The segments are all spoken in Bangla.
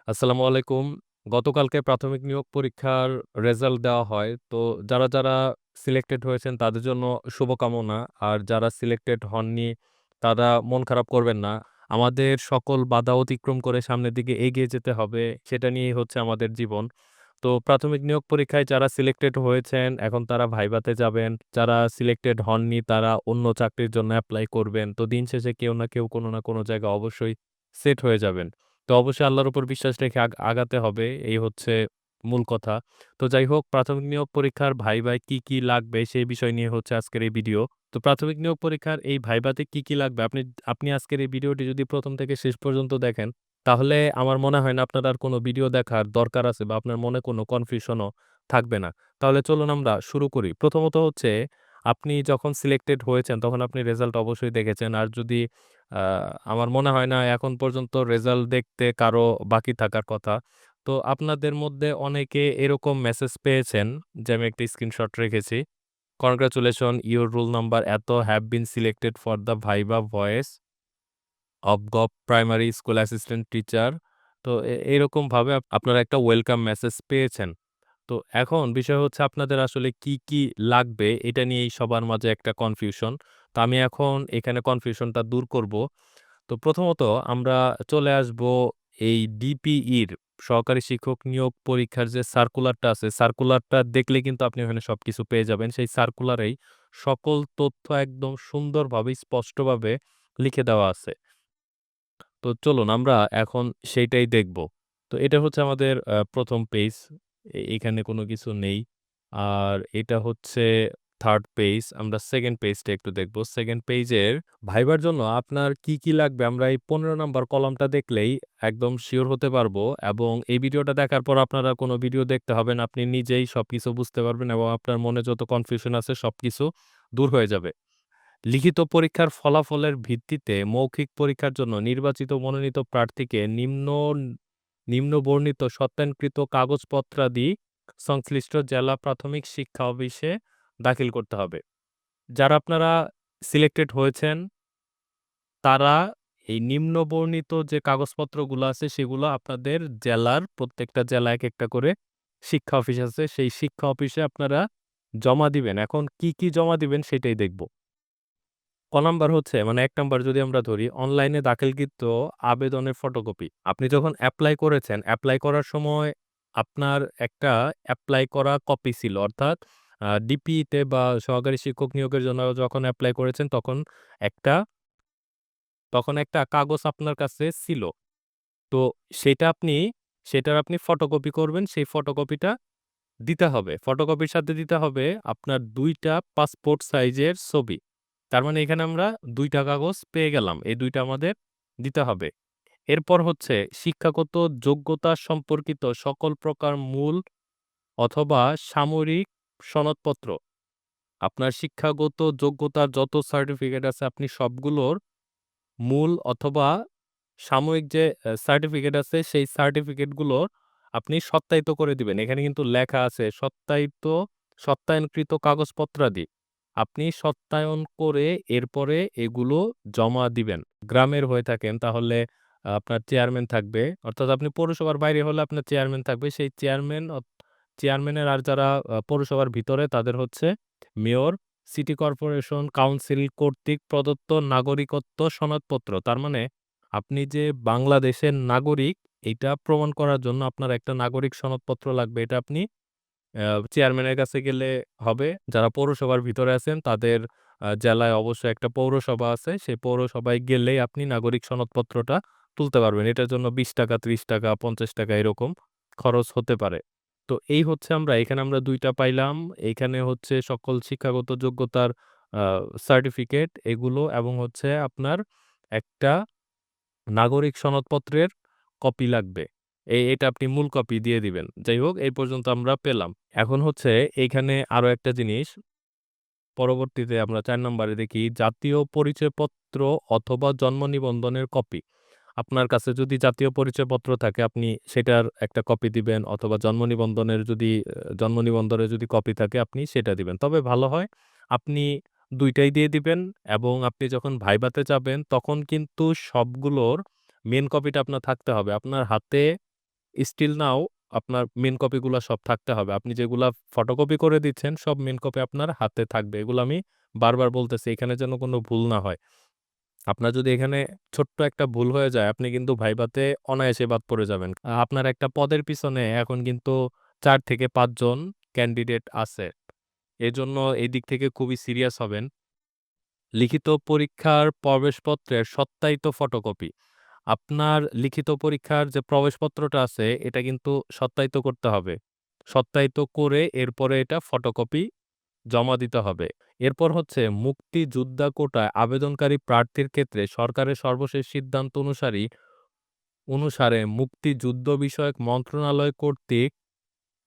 আসসালামু আলাইকুম। গতকালকে প্রাথমিক নিয়োগ পরীক্ষার রেজাল্ট দেওয়া হয়। তো যারা সিলেক্টেড হয়েছেন তাদের জন্য শুভকামনা। আর যারা সিলেক্টেড হননি তারা মন খারাপ করবেন না। আমাদের সকল বাধা অতিক্রম করে সামনের দিকে এগিয়ে যেতে হবে। সেটা নিয়েই হচ্ছে আমাদের জীবন। তো প্রাথমিক নিয়োগ পরীক্ষায় যারা সিলেক্টেড হয়েছেন এখন তারা ভাইভাতে যাবেন। যারা সিলেক্টেড হননি তারা অন্য চাকরির জন্য এপ্লাই করবেন। তো দিন শেষে কেউ না কেউ কোনো না কোনো জায়গায় অবশ্যই সেট হয়ে যাবেন। তো অবশ্যই আল্লাহর উপর বিশ্বাস রেখে আগাতে হবে। এই হচ্ছে মূল কথা। তো যাই হোক প্রাথমিক নিয়োগ পরীক্ষার ভাইভায় কি লাগবে সেই বিষয় নিয়ে হচ্ছে আজকের এই ভিডিও। তো প্রাথমিক নিয়োগ পরীক্ষার এই ভাইভাতে কি লাগবে আপনি আপনি আজকের এই ভিডিওটি যদি ১ম থেকে শেষ পর্যন্ত দেখেন, তাহলে আমার মনে হয় না আপনার আর কোনো ভিডিও দেখার দরকার আছে বা আপনার মনে কোনো কনফিউশন ও থাকবে না। তাহলে চলুন আমরা শুরু করি। প্রথমত হচ্ছে আপনি যখন সিলেক্টেড হয়েছেন তখন আপনি রেজাল্ট অবশ্যই দেখেছেন। আর যদি আ আমার মনে হয় না এখন পর্যন্ত রেজাল্ট দেখতে কারো বাকি থাকার কথা। তো আপনাদের মধ্যে অনেকে এরকম মেসেজ পেয়েছেন যে আমি একটা স্ক্রিনশট রেখেছি। "কনগ্রাচুলেশন, ইউর রোল নাম্বার এত have been selected for the viva voice of gov primary school assistant teacher." তো এরকমভাবে আপনারা একটা ওয়েলকাম মেসেজ পেয়েছেন। তো এখন বিষয় হচ্ছে আপনাদের আসলে কি লাগবে এটা নিয়েই সবার মাঝে একটা কনফিউশন। তো আমি এখন এখানে কনফিউশনটা দূর করব। তো প্রথমত আমরা চলে আসব এই ডিপিইর সহকারী শিক্ষক নিয়োগ পরীক্ষার যে সার্কুলারটা আছে, সার্কুলারটা দেখলে কিন্তু আপনি ওখানে সবকিছু পেয়ে যাবেন। সেই সার্কুলারেই সকল তথ্য একদম সুন্দরভাবে স্পষ্টভাবে লিখে দেওয়া আছে। তো চলুন আমরা এখন সেইটাই দেখব। তো এটা হচ্ছে আমাদের ১ম পেজ। এখানে কোনো কিছু নেই। আর এটা হচ্ছে 3rd পেজ। আমরা 2nd পেজটা একটু দেখব। 2nd পেজের ভাইবার জন্য আপনার কি লাগবে আমরা এই ১৫ নাম্বার কলামটা দেখলেই একদম সিওর হতে পারবো এবং এই ভিডিওটা দেখার পর আপনারা কোনো ভিডিও দেখতে হবে না। আপনি নিজেই সবকিছু বুঝতে পারবেন এবং আপনার মনে যত কনফিউশন আছে সবকিছু দূর হয়ে যাবে। লিখিত পরীক্ষার ফলাফলের ভিত্তিতে মৌখিক পরীক্ষার জন্য নির্বাচিত মনোনীত প্রার্থীকে নিম্ন বর্ণিত সত্যায়নকৃত কাগজপত্রাদি সংশ্লিষ্ট জেলা প্রাথমিক শিক্ষা অফিসে দাখিল করতে হবে। যারা আপনারা সিলেক্টেড হয়েছেন তারা এই নিম্ন বর্ণিত যে কাগজপত্রগুলো আছে সেগুলো আপনাদের জেলার প্রত্যেকটা জেলায় একেকটা করে শিক্ষা অফিস আছে। সেই শিক্ষা অফিসে আপনারা জমা দিবেন। এখন কি জমা দিবেন সেটাই দেখব। ক নাম্বার হচ্ছে মানে ১ নাম্বার যদি আমরা ধরি অনলাইনে দাখিলকৃত আবেদনের ফটোকপি। আপনি যখন এপ্লাই করেছেন, এপ্লাই করার সময় আপনার একটা এপ্লাই করা কপি ছিল। অর্থাৎ ডিপিইতে বা সহকারী শিক্ষক নিয়োগের জন্য যখন এপ্লাই করেছেন একটা তখন একটা কাগজ আপনার কাছে ছিল। তো সেটা আপনি সেটার আপনি ফটোকপি করবেন। সেই ফটোকপিটা দিতে হবে। ফটোকপির সাথে দিতে হবে আপনার ২ টা পাসপোর্ট সাইজের ছবি। তার মানে এখানে আমরা ২ টা কাগজ পেয়ে গেলাম। এই ২ টা আমাদের দিতে হবে। এরপর হচ্ছে শিক্ষাগত যোগ্যতা সম্পর্কিত সকল প্রকার মূল অথবা সামরিক সনদপত্র। আপনার শিক্ষাগত যোগ্যতার যত সার্টিফিকেট আছে আপনি সবগুলোর মূল অথবা সাময়িক যে সার্টিফিকেট আছে সেই সার্টিফিকেটগুলোর আপনি সত্যায়িত করে দিবেন। এখানে কিন্তু লেখা আছে সত্যায়নকৃত কাগজপত্রাদি। আপনি সত্যায়ন করে এরপরে এগুলো জমা দিবেন। গ্রামের হয়ে থাকেন তাহলে আপনার চেয়ারম্যান থাকবে। অর্থাৎ আপনি পৌরসভার বাইরে হলে আপনার চেয়ারম্যান থাকবে। সেই চেয়ারম্যানের আর যারা পৌরসভার ভিতরে তাদের হচ্ছে মেয়র, সিটি কর্পোরেশন কাউন্সিল কর্তৃক প্রদত্ত নাগরিকত্ব সনদপত্র। তার মানে আপনি যে বাংলাদেশের নাগরিক এইটা প্রমাণ করার জন্য আপনার একটা নাগরিক সনদপত্র লাগবে। এটা আপনি চেয়ারম্যানের কাছে গেলে হবে। যারা পৌরসভার ভিতরে আছেন তাদের জেলায় অবশ্যই একটা পৌরসভা আছে। সেই পৌরসভায় গেলেই আপনি নাগরিক সনদপত্রটা তুলতে পারবেন। এটার জন্য ৳২০, ৳৩০, ৳৫০ এরকম খরচ হতে পারে। তো এই হচ্ছে এখানে আমরা ২ টা পাইলাম। এইখানে হচ্ছে সকল শিক্ষাগত যোগ্যতার আ সার্টিফিকেট এগুলো এবং হচ্ছে আপনার একটা নাগরিক সনদপত্রের কপি লাগবে। এটা আপনি মূল কপি দিয়ে দিবেন। যাই হোক এই পর্যন্ত আমরা পেলাম। এখন হচ্ছে এইখানে আরো একটা জিনিস পরবর্তীতে আমরা ৪ নাম্বারে দেখি জাতীয় পরিচয়পত্র অথবা জন্ম নিবন্ধনের কপি। আপনার কাছে যদি জাতীয় পরিচয়পত্র থাকে আপনি সেটার একটা কপি দিবেন অথবা জন্ম নিবন্ধনের যদি কপি থাকে আপনি সেটা দিবেন। তবে ভালো হয় আপনি ২ টাই দিয়ে দিবেন এবং আপনি যখন ভাইভাতে যাবেন তখন কিন্তু সবগুলোর মেইন কপিটা আপনার থাকতে হবে। আপনার হাতে স্টিল নাও আপনার মেইন কপিগুলা সব থাকতে হবে। আপনি যেগুলা ফটোকপি করে দিচ্ছেন সব মেইন কপি আপনার হাতে থাকবে। এগুলো আমি বারবার বলতেছি এখানে যেন কোনো ভুল না হয়। আপনার যদি এখানে ছোট্ট একটা ভুল হয়ে যায় আপনি কিন্তু ভাইভাতে অনায়াসে বাদ পড়ে যাবেন। আপনার একটা পদের পিছনে এখন কিন্তু ৪ থেকে ৫ জন ক্যান্ডিডেট আছে। এজন্য এই দিক থেকে খুবই সিরিয়াস হবেন। লিখিত পরীক্ষার প্রবেশপত্রের সত্যায়িত ফটোকপি। আপনার লিখিত পরীক্ষার যে প্রবেশপত্রটা আছে এটা কিন্তু সত্যায়িত করতে হবে। সত্যায়িত করে এরপরে এটা ফটোকপি জমা দিতে হবে। এরপর হচ্ছে মুক্তিযোদ্ধা কোটায় আবেদনকারী প্রার্থীর ক্ষেত্রে সরকারের সর্বশেষ সিদ্ধান্ত অনুসারে মুক্তিযুদ্ধ বিষয়ক মন্ত্রণালয় কর্তৃক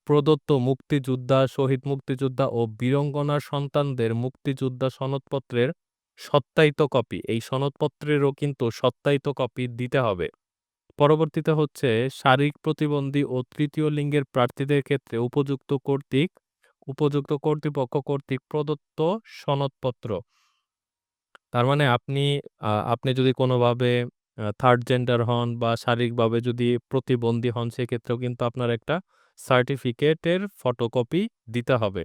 প্রদত্ত মুক্তিযোদ্ধা, শহীদ মুক্তিযোদ্ধা ও বীরাঙ্গনার সন্তানদের মুক্তিযোদ্ধা সনদপত্রের সত্যায়িত কপি। এই সনদপত্রেরও কিন্তু সত্যায়িত কপি দিতে হবে। পরবর্তীতে হচ্ছে শারীরিক প্রতিবন্ধী ও তৃতীয় লিঙ্গের প্রার্থীদের ক্ষেত্রে উপযুক্ত কর্তৃপক্ষ কর্তৃক প্রদত্ত সনদপত্র। তার মানে আপনি যদি কোনোভাবে থার্ড জেন্ডার হন বা শারীরিকভাবে যদি প্রতিবন্ধী হন সেক্ষেত্রেও কিন্তু আপনার একটা সার্টিফিকেটের ফটোকপি দিতে হবে।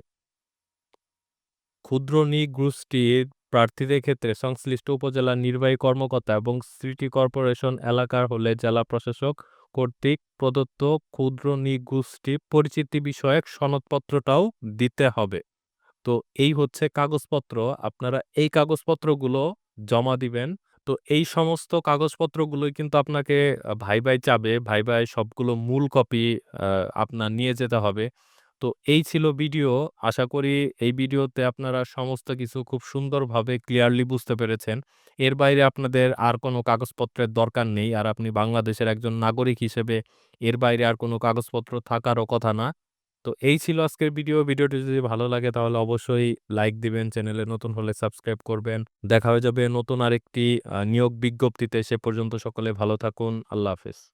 ক্ষুদ্র নৃগোষ্ঠীর প্রার্থীদের ক্ষেত্রে সংশ্লিষ্ট উপজেলার নির্বাহী কর্মকর্তা এবং সিটি কর্পোরেশন এলাকার হলে জেলা প্রশাসক কর্তৃক প্রদত্ত ক্ষুদ্র নৃগোষ্ঠী পরিচিতি বিষয়ক সনদপত্রটাও দিতে হবে। তো এই হচ্ছে কাগজপত্র। আপনারা এই কাগজপত্রগুলো জমা দিবেন। তো এই সমস্ত কাগজপত্রগুলোই কিন্তু আপনাকে ভাইভায় চাবে। ভাইভায় সবগুলো মূল কপি আ আপনার নিয়ে যেতে হবে। তো এই ছিল ভিডিও। আশা করি এই ভিডিওতে আপনারা সমস্ত কিছু খুব সুন্দরভাবে ক্লিয়ারলি বুঝতে পেরেছেন। এর বাইরে আপনাদের আর কোনো কাগজপত্রের দরকার নেই। আর আপনি বাংলাদেশের একজন নাগরিক হিসেবে এর বাইরে আর কোনো কাগজপত্র থাকারও কথা না। তো এই ছিল আজকের ভিডিও। ভিডিওটি যদি ভালো লাগে তাহলে অবশ্যই লাইক দিবেন, চ্যানেলে নতুন হলে সাবস্ক্রাইব করবেন। দেখা হয়ে যাবে নতুন আরেকটি নিয়োগ বিজ্ঞপ্তিতে। সে পর্যন্ত সকলে ভালো থাকুন। আল্লাহ হাফেজ।